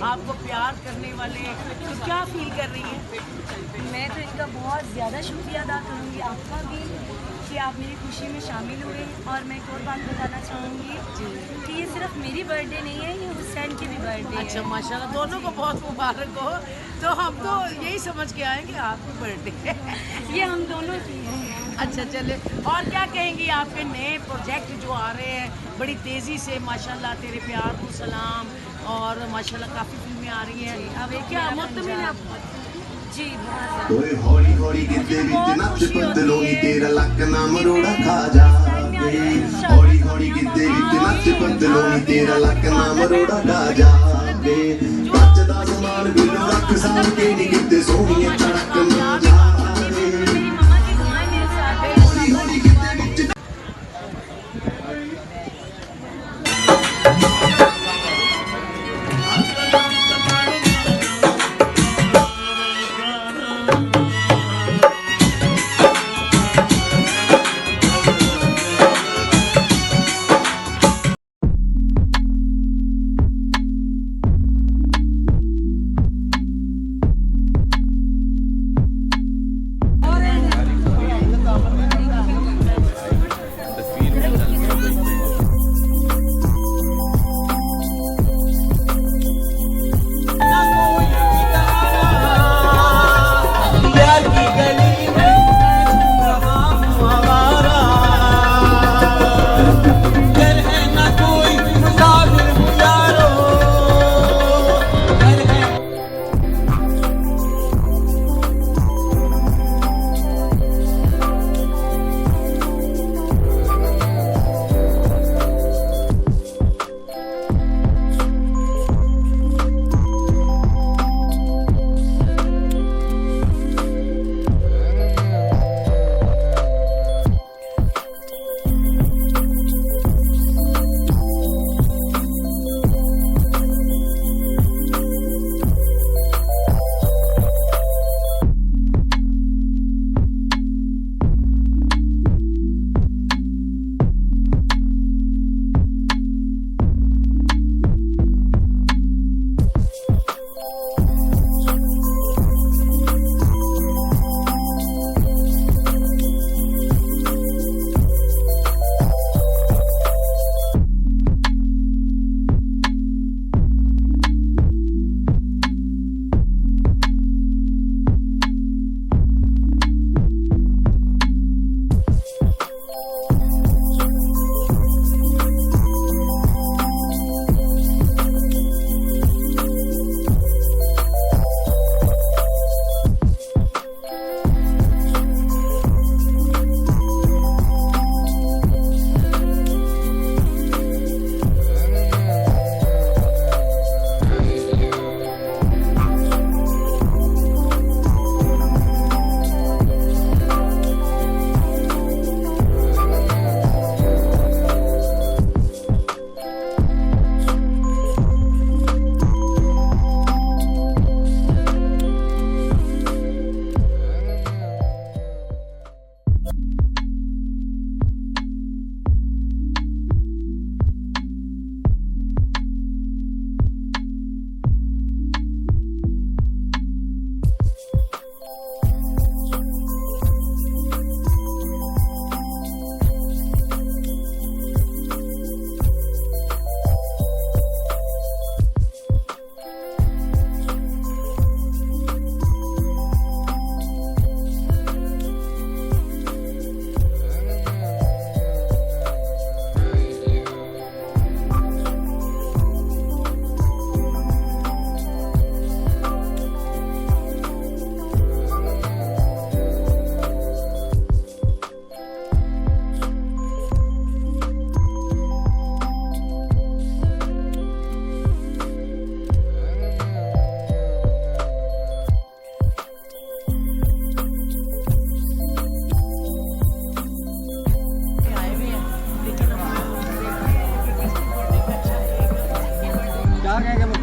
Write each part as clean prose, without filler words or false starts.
आपको प्यार करने वाले, तो क्या फील कर रही हैं? मैं तो इनका बहुत ज़्यादा शुक्रिया अदा करूँगी, आपका भी, कि आप मेरी खुशी में शामिल हुए। और मैं एक और बात बताना चाहूँगी कि ये सिर्फ मेरी बर्थडे नहीं है, ये हुसैन की भी बर्थडे है। अच्छा, माशाल्लाह, दोनों को बहुत मुबारक हो। तो हम तो यही समझ के आए कि आपकी बर्थडे है। ये हम दोनों की है। अच्छा, चले, और क्या कहेंगी आपके नए प्रोजेक्ट जो आ रहे हैं बड़ी तेज़ी से? माशाल्लाह, तेरे प्यार को सलाम, और माशाल्लाह काफ़ी फिल्में आ रही हैं। अब एक क्या मेरा मुतमिन आप? जी, बहुत ਓਏ ਹੌਲੀ ਹੌਲੀ ਗਿੱਧੇ ਵਿੱਚ ਨੱਚ ਪਤਲੋਨੀ ਤੇਰਾ ਲੱਕ ਨਾ ਮਰੋੜਾ ਖਾ ਜਾਵੇ ਹੌਲੀ ਹੌਲੀ ਗਿੱਧੇ ਵਿੱਚ ਨੱਚ ਪਤਲੋਨੀ ਤੇਰਾ ਲੱਕ ਨਾ ਮਰੋੜਾ ਖਾ ਜਾਵੇ ਕੱਚ ਦਾ ਸਮਾਨ ਬਿਲੋ ਰੱਖ ਸਾਂਭ ਕੇ ਨੀ ਗਿੱਧੇ ਸੋਹਣੀਏ ਤੜਕ ਨਾ ਜਾਵੇ मेरी मम्मा की दुआएं मेरे साथ है। ਹੌਲੀ ਹੌਲੀ ਗਿੱਧੇ ਵਿੱਚ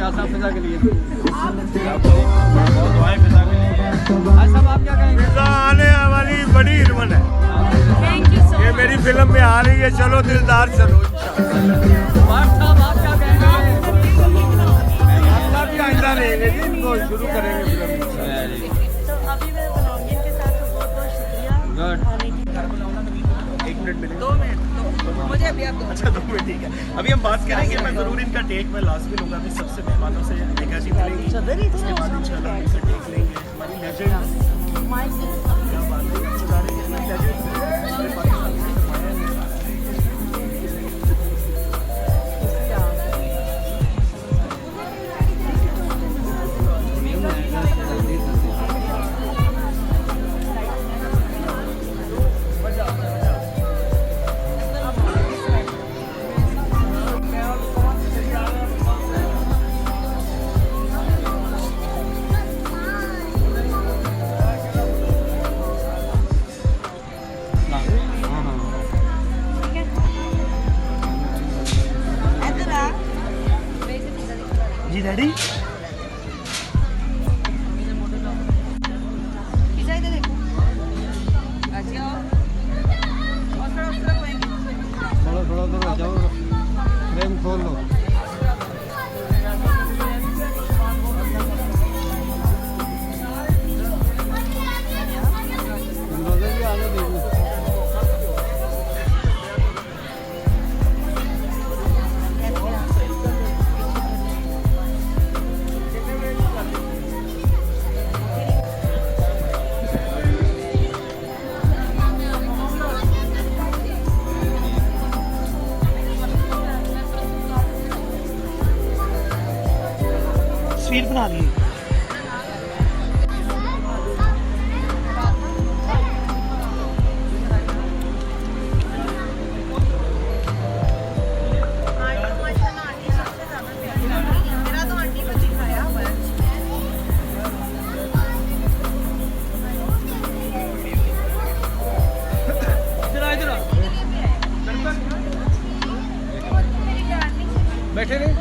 आसाम फिजा के लिए सब आप क्या कहेंगे? फिजा आने वाली बड़ी हिरमन है। थैंक यू सो ये मेरी फिल्म में आ रही है, चलो दिलदार चलो। साहब आप क्या कहेंगे? जिंदा रहेंगे जी, इनको शुरू करेंगे फिल्म। तो अभी मैं बनाऊंगी इनके साथ, तो बहुत बहुत शुक्रिया Good. आने की। 1 मिनट मिलेगा 2 मिनट मुझे अभी आप अच्छा 2 मिनट ठीक है। अभी हम बात करेंगे, मैं ज़रूर इनका टेक मैं लास्ट में लूँगा, अभी सबसे मेहमानों से देखा जी मिलेगी, उसके बाद इंशाल्लाह इनका टेक लेंगे। हमारी लेजेंड क्या बात है, सितारे के इसमें लेजेंड पूरे पाकिस्तान में कमाया है। जी डैडी थोड़ा थोड़ा दूर हो जाओ, फ्रेम खोल लो। अंदाजा भी आगे देखो। तस्वीर बना ली। बैठे रहे।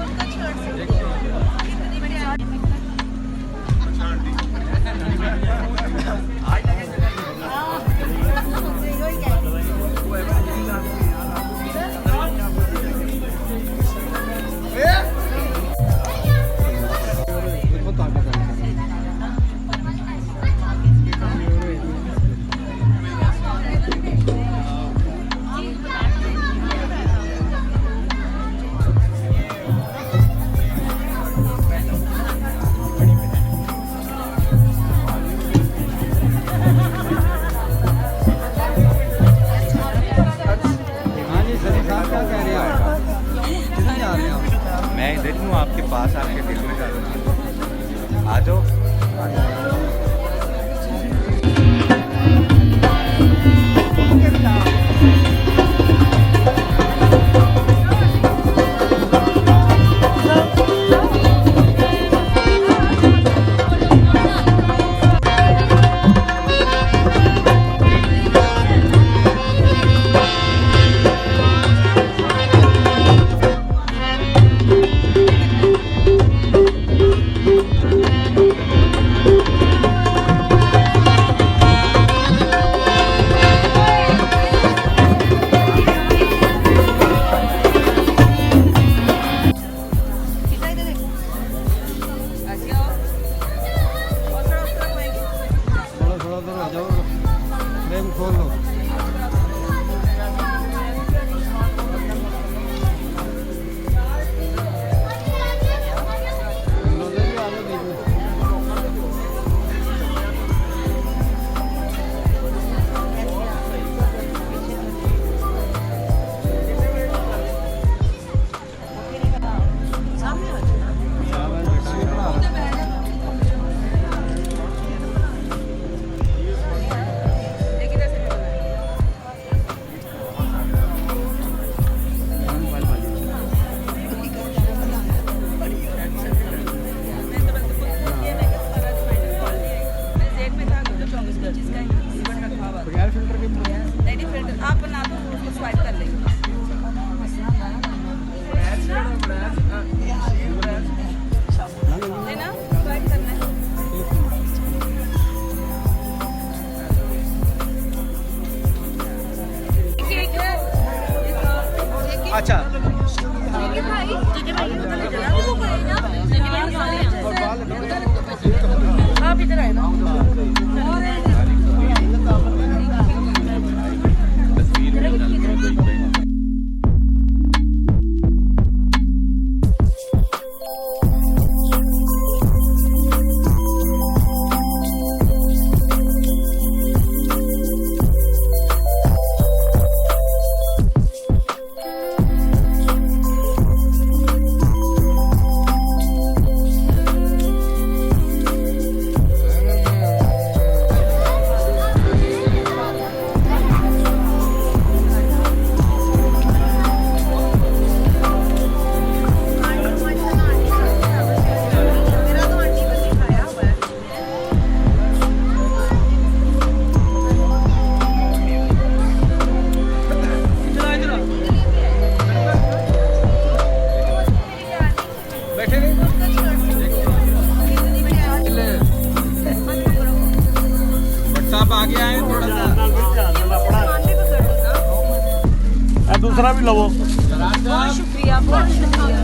भी लवो बहुत शुक्रिया, बहुत शुक्रिया।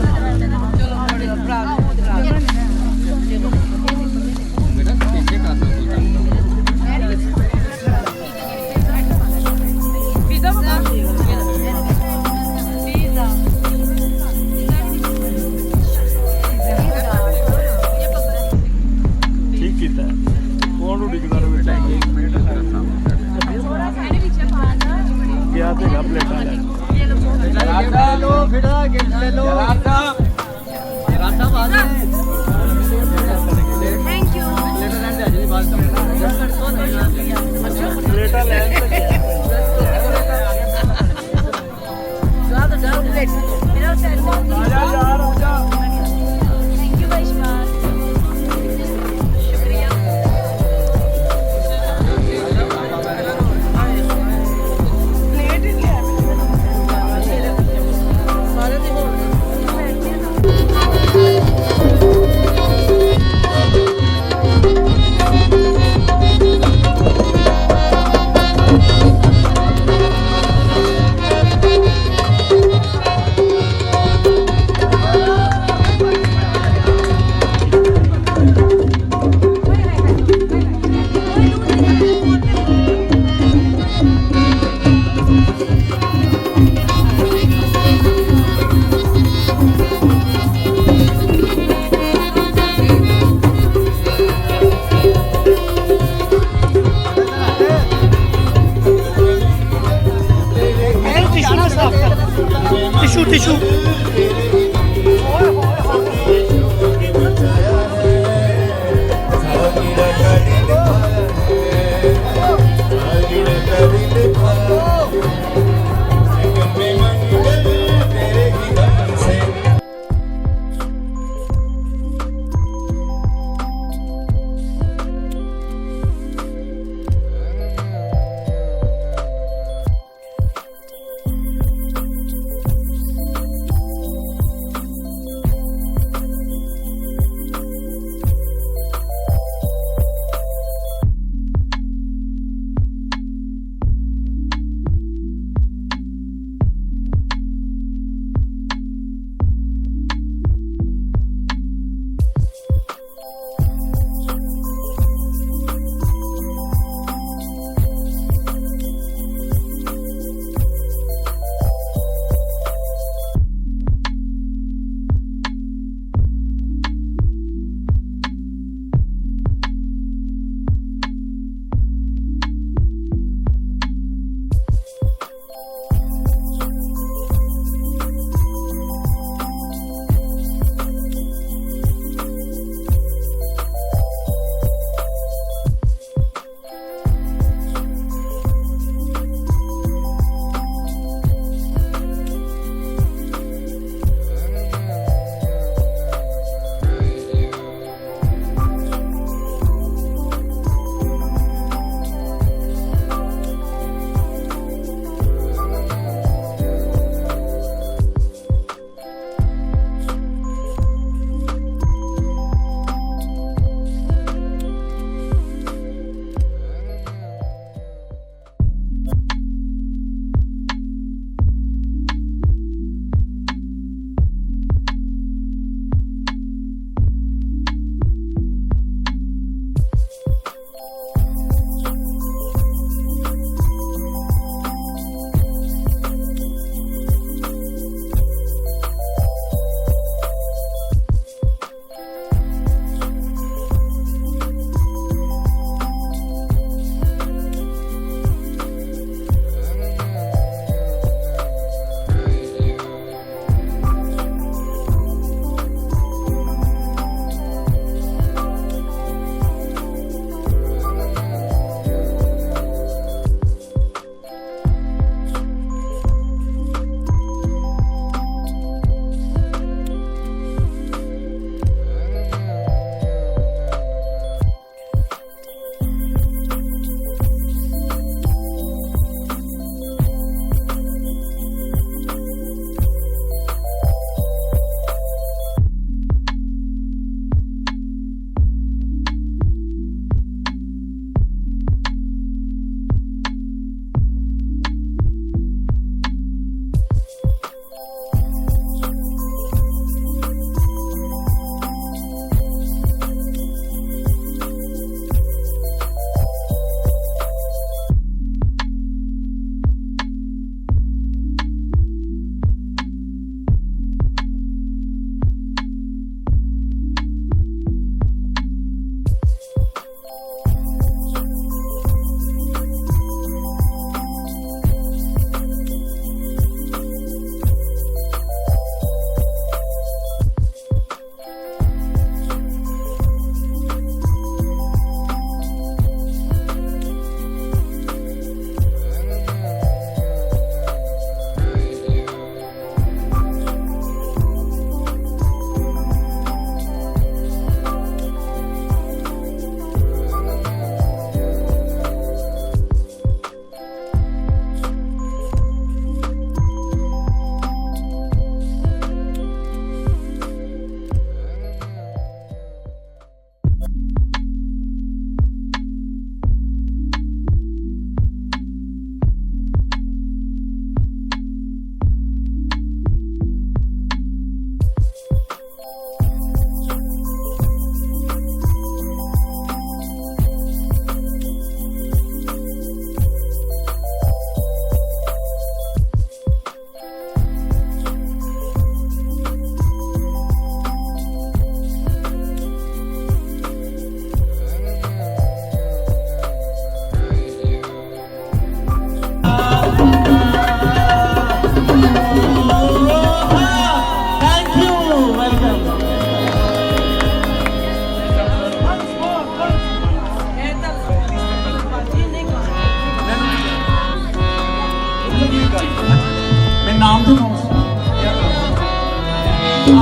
ठीक कीता है कौन उड़ीकदा रहे बेटा क्या देगा प्लेटा ले लो फिर गिफ्ट ले लो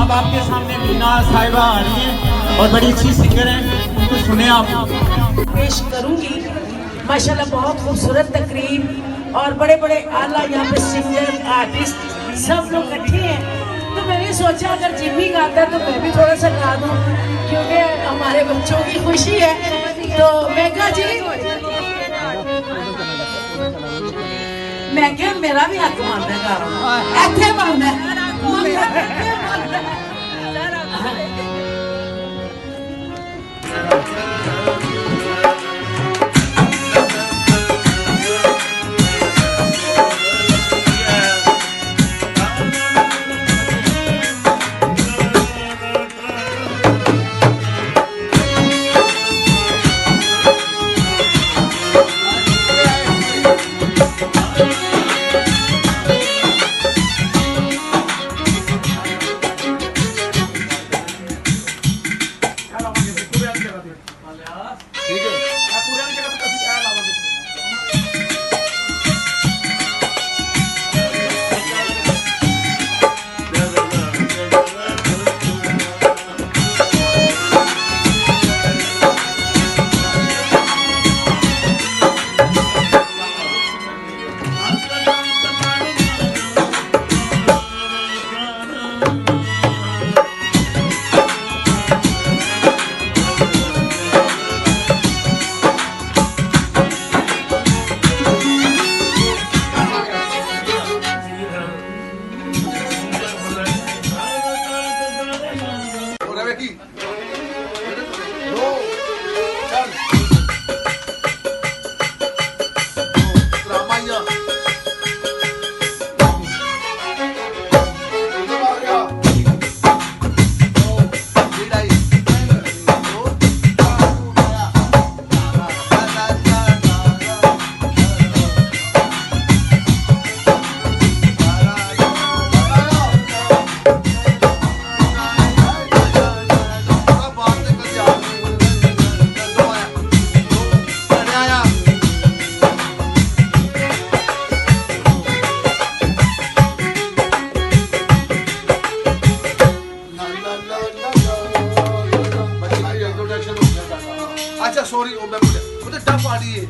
अब आपके सामने मीना साहिबा आ रही हैं और बड़ी अच्छी सिंगर हैं, उनको सुने आप। पेश करूंगी माशाल्लाह, बहुत खूबसूरत तकरीब और बड़े बड़े आला यहाँ पे सिंगर आर्टिस्ट सब लोग इकट्ठे हैं। तो मैंने सोचा अगर जिम्मी गाता है तो मैं भी थोड़ा सा गा दूँ, क्योंकि हमारे बच्चों की खुशी है। तो मैं कहा जी, मैं क्या मेरा भी हक बनता है गाना, ऐसे बनता है। अच्छा सॉरी ओ मैं बोले वो तो डफ आ रही है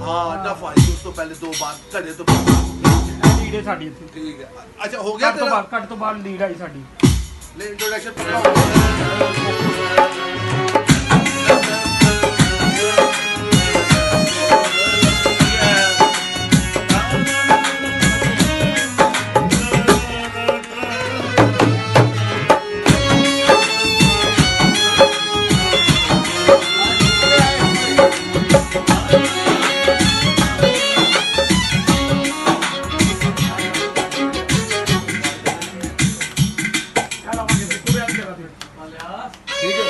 हाँ डफ आ रही है। उस तो पहले दो बार घड़े तो लीड है साडी ਇੱਥੇ ठीक है। अच्छा हो गया तेरा ਕੱਟ ਤੋਂ ਬਾਅਦ ਲੀਡ ਆਈ ਸਾਡੀ ले इंट्रोडक्शन पक्का हो गया। ठीक है।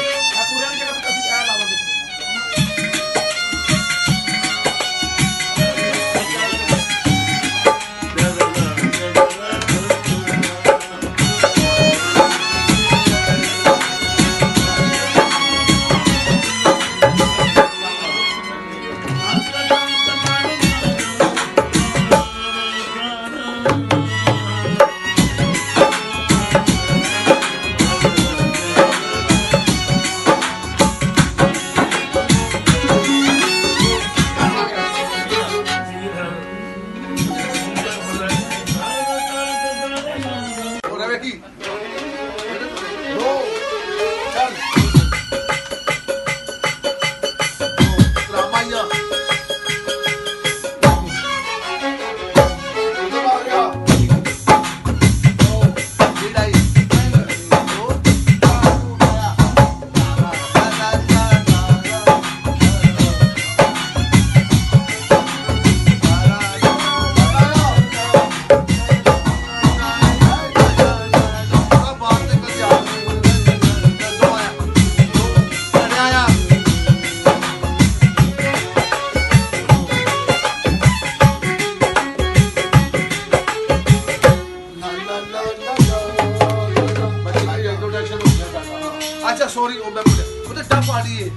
अच्छा सॉरी ओ मैं बोले वो तो डफ आ रही है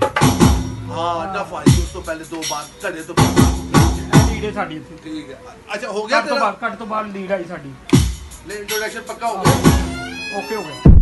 हाँ डफ आ रही है। उस तो पहले दो बार घड़े तो लीड है साडी ਇੱਥੇ ठीक है। अच्छा हो गया तेरा ਕੱਟ ਤੋਂ ਬਾਅਦ ਲੀਡ ਆਈ ਸਾਡੀ ले इंट्रोडक्शन पक्का हो गया। ਓਕੇ ਹੋ ਗਿਆ।